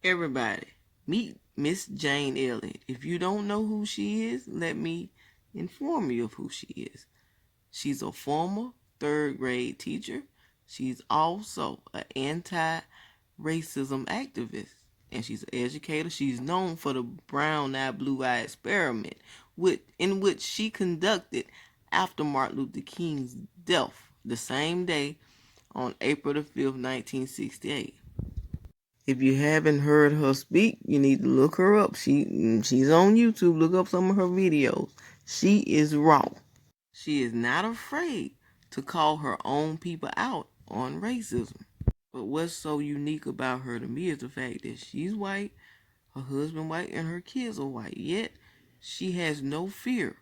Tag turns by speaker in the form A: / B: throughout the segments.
A: Everybody, meet Miss Jane Elliot. If you don't know who she is, let me inform you of who she is. She's a former third grade teacher. She's also an anti-racism activist. And she's an educator. She's known for the brown eye, blue eye experiment, in which she conducted after Martin Luther King's death the same day on April the 5th, 1968. If you haven't heard her speak, you need to look her up. She's on YouTube. Look up some of her videos. She is raw. She is not afraid to call her own people out on racism. But what's so unique about her to me is the fact that she's white, her husband white, and her kids are white. Yet she has no fear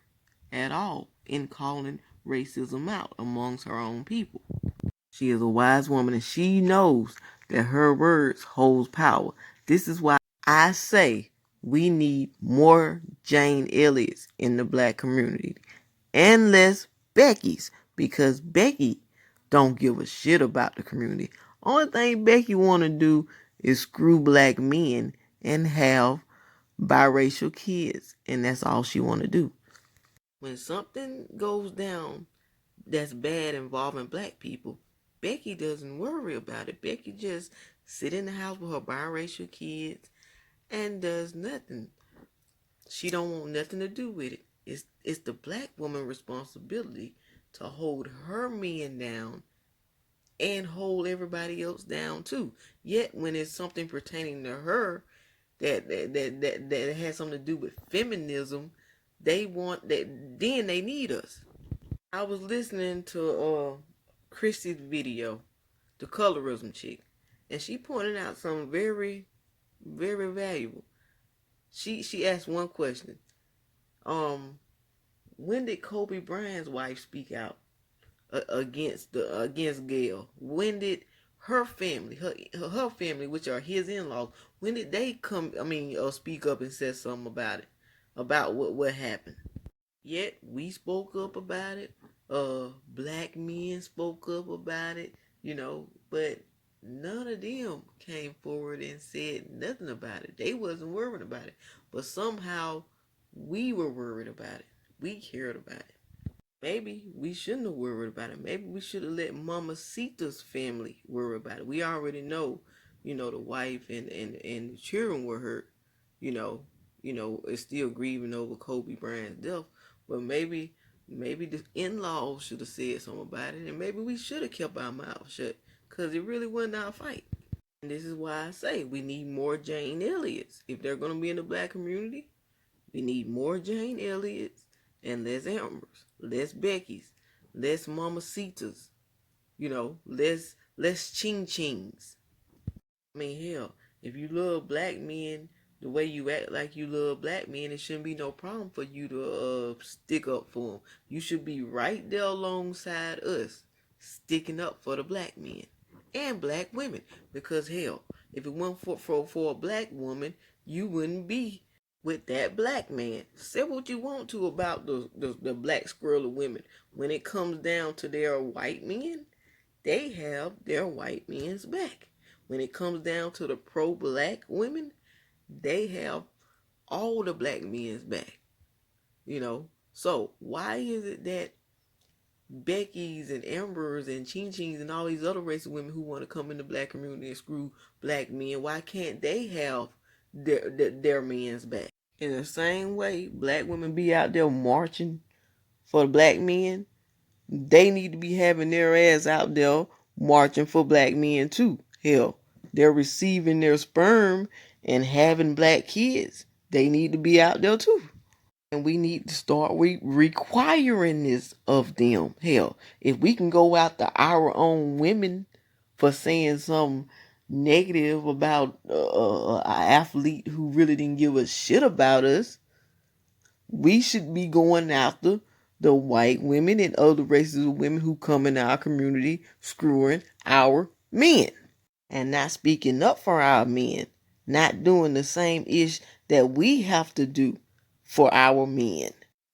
A: at all in calling racism out amongst her own people. She is a wise woman and she knows that her words hold power. This is why I say we need more Jane Elliots in the black community and less Becky's, because Becky don't give a shit about the community. Only thing Becky want to do is screw black men and have biracial kids, and that's all she want to do. When something goes down that's bad involving black people, Becky doesn't worry about it. Becky just sit in the house with her biracial kids and does nothing. She don't want nothing to do with it. It's the black woman's responsibility to hold her men down and hold everybody else down too. Yet when it's something pertaining to her that has something to do with feminism, they want that, then they need us. I was listening to Christy's video, the colorism chick, and she pointed out something very, very valuable. She asked one question. When did Kobe Bryant's wife speak out against Gail? When did her family, her family, which are his in-laws, when did they come? Speak up and say something about it, about what happened? Yet we spoke up about it. Black men spoke up about it. But none of them came forward and said nothing about it. They wasn't worried about it. But somehow we were worried about it. We cared about it. Maybe we shouldn't have worried about it. Maybe we should have let Mama Sita's family worry about it. We already know, the wife and the children were hurt. It's still grieving over Kobe Bryant's death. But maybe the in-laws should have said something about it, and maybe we should have kept our mouth shut, because it really wasn't our fight. And this is why I say we need more Jane Elliots. If they're going to be in the black community, we need more Jane Elliots and less Ambers, less Beckys, less Mamacitas, less Ching Chings. Hell, if you love black men the way you act like you love black men, it shouldn't be no problem for you to stick up for them. You should be right there alongside us, sticking up for the black men and black women. Because hell, if it weren't for a black woman, you wouldn't be with that black man. Say what you want to about the black squirrel of women. When it comes down to their white men, they have their white men's back. When it comes down to the pro-black women, they have all the black men's back. So why is it that Becky's and Ambers and Chin Chins and all these other races of women who want to come in the black community and screw black men, why can't they have their men's back? In the same way black women be out there marching for the black men, they need to be having their ass out there marching for black men too. Hell, they're receiving their sperm and having black kids. They need to be out there too. And we need to start requiring this of them. Hell, if we can go after our own women for saying something negative about an athlete who really didn't give a shit about us, we should be going after the white women and other races of women who come in our community screwing our men and not speaking up for our men, not doing the same ish that we have to do for our men.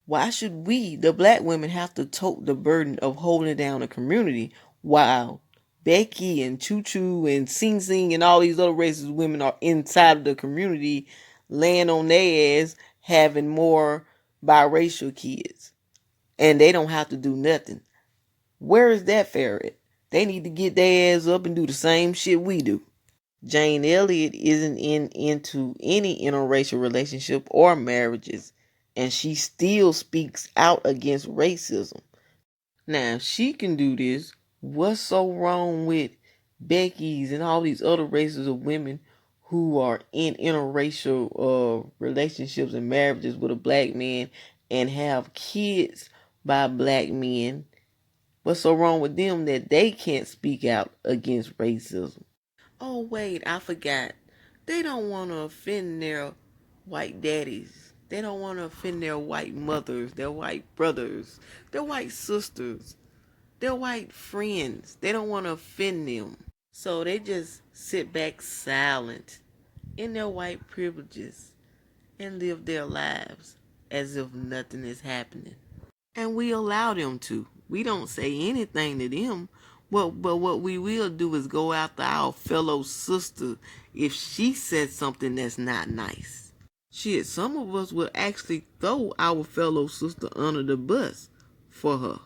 A: Why should we, the black women, have to tote the burden of holding down a community while Becky and Choo Choo and Sing Sing and all these other racist women are inside of the community laying on their ass having more biracial kids. And they don't have to do nothing. Where is that fair at? They need to get their ass up and do the same shit we do. Jane Elliot isn't into any interracial relationship or marriages, and she still speaks out against racism. Now, if she can do this, what's so wrong with Becky's and all these other races of women who are in interracial relationships and marriages with a black man and have kids by black men? What's so wrong with them that they can't speak out against racism? Oh, wait, I forgot. They don't want to offend their white daddies. They don't want to offend their white mothers, their white brothers, their white sisters, their white friends. They don't want to offend them. So they just sit back silent in their white privileges and live their lives as if nothing is happening. And we allow them to. We don't say anything to them. But what we will do is go after our fellow sister if she said something that's not nice. Shit, some of us will actually throw our fellow sister under the bus for her.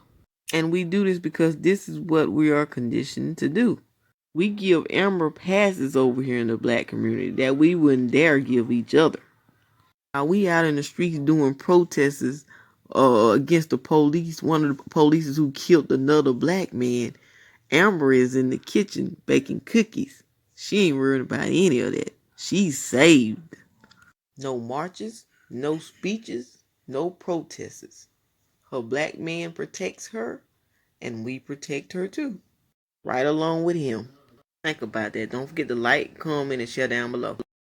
A: And we do this because this is what we are conditioned to do. We give Amber passes over here in the black community that we wouldn't dare give each other. Now we out in the streets doing protests against the police. One of the police who killed another black man. Amber is in the kitchen baking cookies. She ain't worried about any of that. She's saved. No marches, no speeches, no protests. Her black man protects her, and we protect her too. Right along with him. Think about that. Don't forget to like, comment, and share down below.